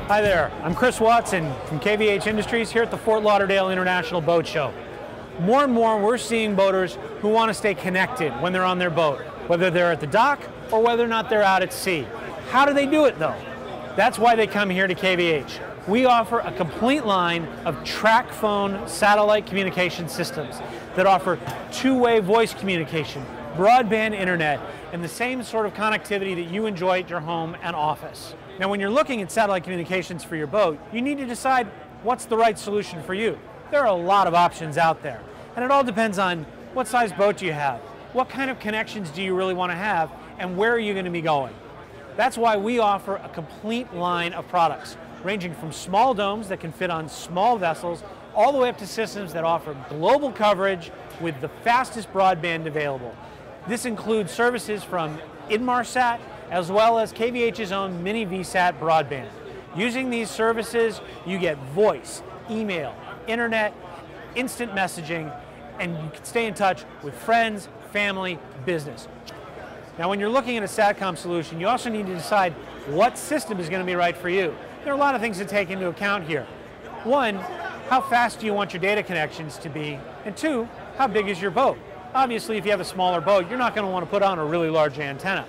Hi there, I'm Chris Watson from KVH Industries here at the Fort Lauderdale International Boat Show. More and more we're seeing boaters who want to stay connected when they're on their boat, whether they're at the dock or whether or not they're out at sea. How do they do it though? That's why they come here to KVH. We offer a complete line of tracphone satellite communication systems that offer two-way voice communication, broadband internet, and the same sort of connectivity that you enjoy at your home and office. Now, when you're looking at satellite communications for your boat, you need to decide what's the right solution for you. There are a lot of options out there, and it all depends on what size boat do you have, what kind of connections do you really want to have, and where are you going to be going. That's why we offer a complete line of products, ranging from small domes that can fit on small vessels, all the way up to systems that offer global coverage with the fastest broadband available. This includes services from Inmarsat, as well as KVH's own mini VSAT broadband. Using these services, you get voice, email, internet, instant messaging, and you can stay in touch with friends, family, business. Now, when you're looking at a SATCOM solution, you also need to decide what system is going to be right for you. There are a lot of things to take into account here. One, how fast do you want your data connections to be? And two, how big is your boat? Obviously, if you have a smaller boat, you're not going to want to put on a really large antenna.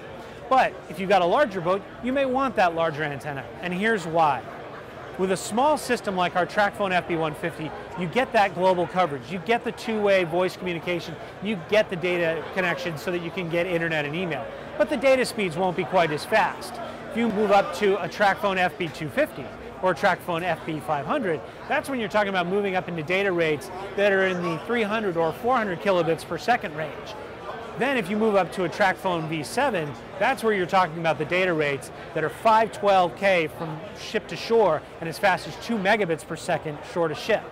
But if you've got a larger boat, you may want that larger antenna, and here's why. With a small system like our tracphone FB150, you get that global coverage, you get the two-way voice communication, you get the data connection so that you can get internet and email. But the data speeds won't be quite as fast. If you move up to a tracphone FB250 or a tracphone FB500, that's when you're talking about moving up into data rates that are in the 300 or 400 kilobits per second range. Then if you move up to a tracphone V7, that's where you're talking about the data rates that are 512K from ship to shore and as fast as 2 megabits per second shore to ship.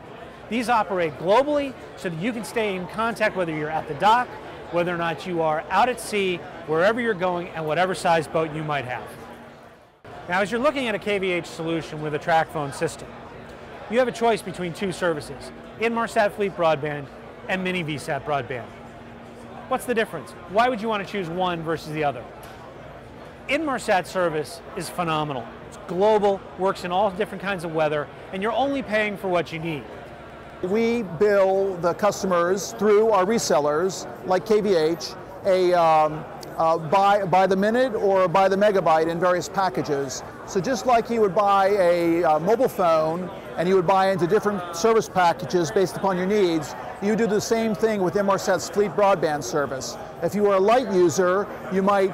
These operate globally so that you can stay in contact whether you're at the dock, whether or not you are out at sea, wherever you're going, and whatever size boat you might have. Now, as you're looking at a KVH solution with a tracphone system, you have a choice between two services, Inmarsat Fleet Broadband and Mini VSAT Broadband. What's the difference? Why would you want to choose one versus the other? Inmarsat service is phenomenal. It's global, works in all different kinds of weather, and you're only paying for what you need. We bill the customers through our resellers, like KVH, by the minute or by the megabyte in various packages. So just like you would buy a mobile phone and you would buy into different service packages based upon your needs, you do the same thing with Inmarsat's Fleet Broadband service. If you are a light user, you might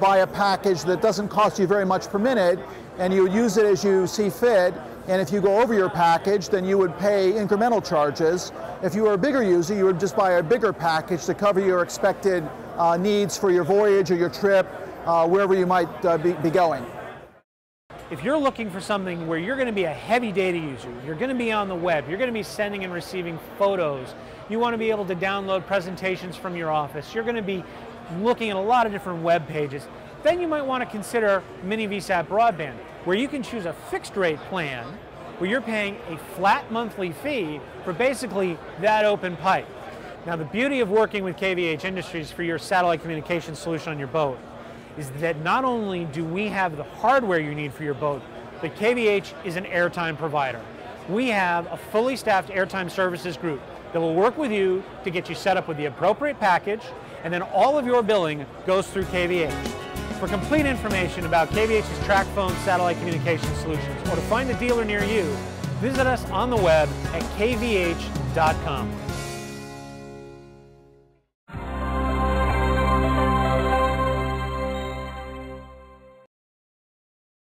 buy a package that doesn't cost you very much per minute, and you would use it as you see fit. And if you go over your package, then you would pay incremental charges. If you were a bigger user, you would just buy a bigger package to cover your expected needs for your voyage or your trip, wherever you might be going. If you're looking for something where you're going to be a heavy data user, you're going to be on the web, you're going to be sending and receiving photos, you want to be able to download presentations from your office, you're going to be looking at a lot of different web pages, then you might want to consider Mini VSAT Broadband, where you can choose a fixed rate plan where you're paying a flat monthly fee for basically that open pipe. Now, the beauty of working with KVH Industries for your satellite communication solution on your boat is that not only do we have the hardware you need for your boat, but KVH is an airtime provider. We have a fully staffed airtime services group that will work with you to get you set up with the appropriate package, and then all of your billing goes through KVH. For complete information about KVH's tracphone satellite communication solutions or to find a dealer near you, visit us on the web at kvh.com.